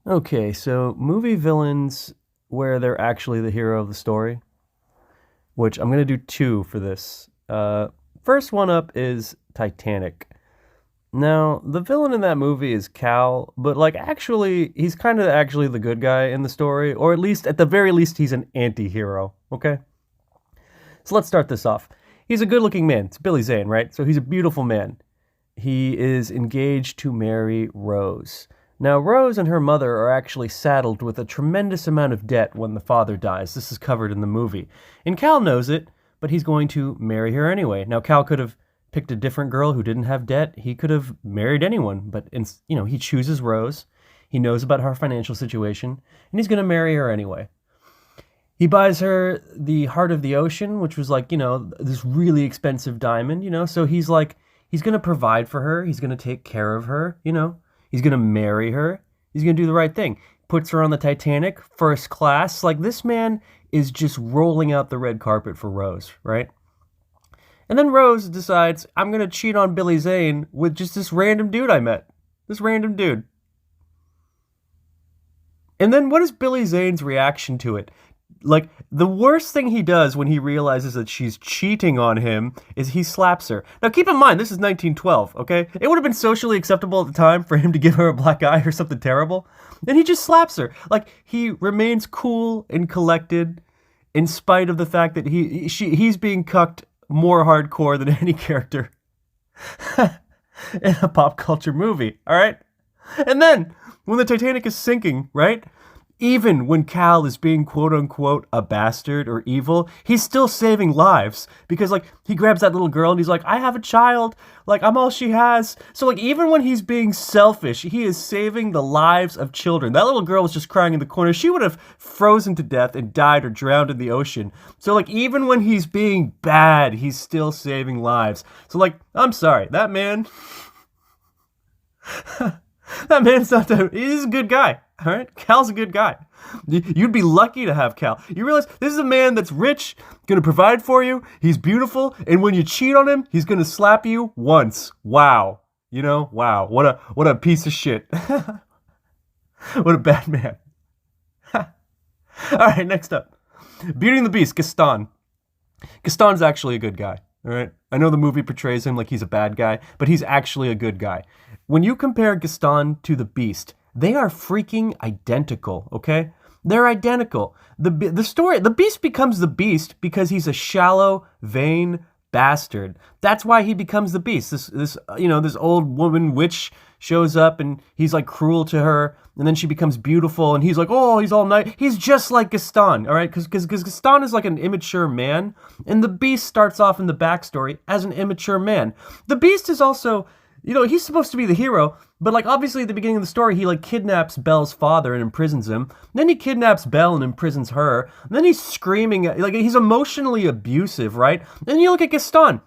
Okay, so movie villains where they're actually the hero of the story, which I'm gonna do two for this. First one up is Titanic. Now, the villain in that movie is Cal, but like actually, he's kind of actually the good guy in the story, or at least, at the very least, he's an anti hero, okay? So let's start this off. He's a good looking man. It's Billy Zane, right? So he's a beautiful man. He is engaged to marry Rose. Now, Rose and her mother are actually saddled with a tremendous amount of debt when the father dies. This is covered in the movie. And Cal knows it, but he's going to marry her anyway. Now, Cal could have picked a different girl who didn't have debt. He could have married anyone, but he chooses Rose. He knows about her financial situation, and he's going to marry her anyway. He buys her the Heart of the Ocean, which was like, this really expensive diamond, so he's like, he's going to provide for her. He's going to take care of her, He's going to marry her. He's going to do the right thing. Puts her on the Titanic, first class. Like, this man is just rolling out the red carpet for Rose, right? And then Rose decides, I'm going to cheat on Billy Zane with just this random dude I met. This random dude. And then what is Billy Zane's reaction to it? Like, the worst thing he does when he realizes that she's cheating on him is he slaps her. Now, keep in mind, this is 1912, okay? It would have been socially acceptable at the time for him to give her a black eye or something terrible. And he just slaps her. Like, he remains cool and collected in spite of the fact that he's being cucked more hardcore than any character in a pop culture movie, all right? And then, when the Titanic is sinking, right? Even when Cal is being quote unquote a bastard or evil, he's still saving lives because like he grabs that little girl and he's like, I have a child, like I'm all she has. So like even when he's being selfish, he is saving the lives of children. That little girl was just crying in the corner. She would have frozen to death and died or drowned in the ocean. So like even when he's being bad, he's still saving lives. So like, I'm sorry, that man, that man's not that, he's a good guy. All right, Cal's a good guy. You'd be lucky to have Cal. You realize this is a man that's rich, gonna provide for you. He's beautiful, and when you cheat on him, he's gonna slap you once. Wow, wow. What a piece of shit. What a bad man. All right, next up, Beauty and the Beast, Gaston. Gaston's actually a good guy. All right, I know the movie portrays him like he's a bad guy, but he's actually a good guy. When you compare Gaston to the Beast, they are freaking identical, okay? They're identical. The Beast becomes the Beast because he's a shallow, vain bastard. That's why he becomes the Beast. This old woman witch shows up and he's like cruel to her, and then she becomes beautiful and he's like, oh, he's all nice. He's just like Gaston, all right? Because Gaston is like an immature man, and the Beast starts off in the backstory as an immature man. The Beast is also, he's supposed to be the hero, but like obviously at the beginning of the story, he like kidnaps Belle's father and imprisons him. Then he kidnaps Belle and imprisons her. And then he's screaming, like he's emotionally abusive, right? Then you look at Gaston.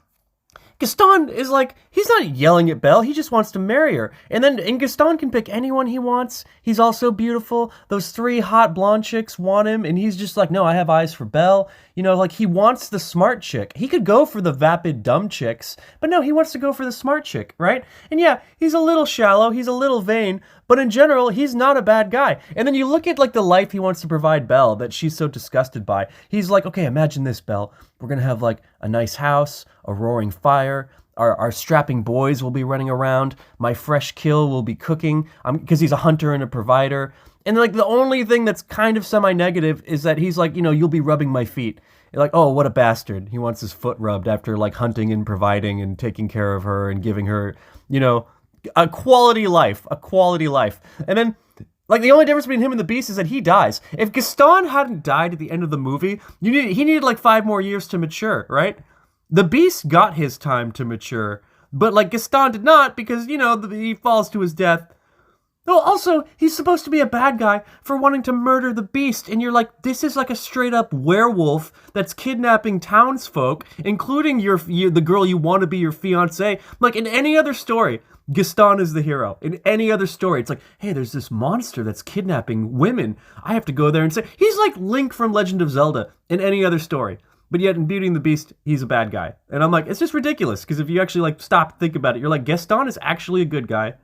Gaston is like, he's not yelling at Belle, he just wants to marry her. And Gaston can pick anyone he wants. He's also beautiful. Those three hot blonde chicks want him, and he's just like, no, I have eyes for Belle. Like he wants the smart chick. He could go for the vapid dumb chicks, but no, he wants to go for the smart chick, right? And yeah, he's a little shallow, he's a little vain, but in general, he's not a bad guy. And then you look at like the life he wants to provide Belle that she's so disgusted by. He's like, okay, imagine this, Belle. We're gonna have like a nice house, a roaring fire. Our strapping boys will be running around. My fresh kill will be cooking. Because he's a hunter and a provider. And like the only thing that's kind of semi-negative is that he's like, you'll be rubbing my feet. You're like, oh, what a bastard. He wants his foot rubbed after like hunting and providing and taking care of her and giving her, a quality life. A quality life. And then like the only difference between him and the Beast is that he dies. If Gaston hadn't died at the end of the movie, he needed like 5 more years to mature, right? The Beast got his time to mature, but like Gaston did not because, he falls to his death. Oh, also, he's supposed to be a bad guy for wanting to murder the Beast, and you're like, this is like a straight-up werewolf that's kidnapping townsfolk, including the girl you want to be your fiancée. Like, in any other story, Gaston is the hero. In any other story, it's like, hey, there's this monster that's kidnapping women. I have to go there and say, he's like Link from Legend of Zelda in any other story. But yet in Beauty and the Beast, he's a bad guy. And I'm like, it's just ridiculous, because if you actually like stop and think about it, you're like, Gaston is actually a good guy.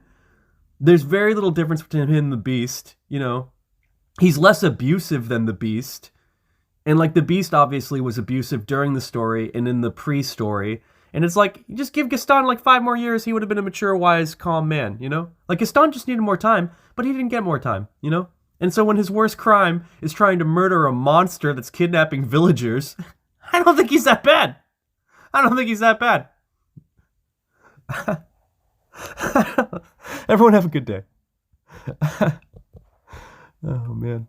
There's very little difference between him and the Beast. You know, he's less abusive than the Beast. And like the Beast obviously was abusive during the story and in the pre-story. And it's like, you just give Gaston like 5 more years, he would have been a mature, wise, calm man, you know? Like Gaston just needed more time, but he didn't get more time, you know? And so when his worst crime is trying to murder a monster that's kidnapping villagers, I don't think he's that bad. I don't think he's that bad. Everyone have a good day. Oh, man.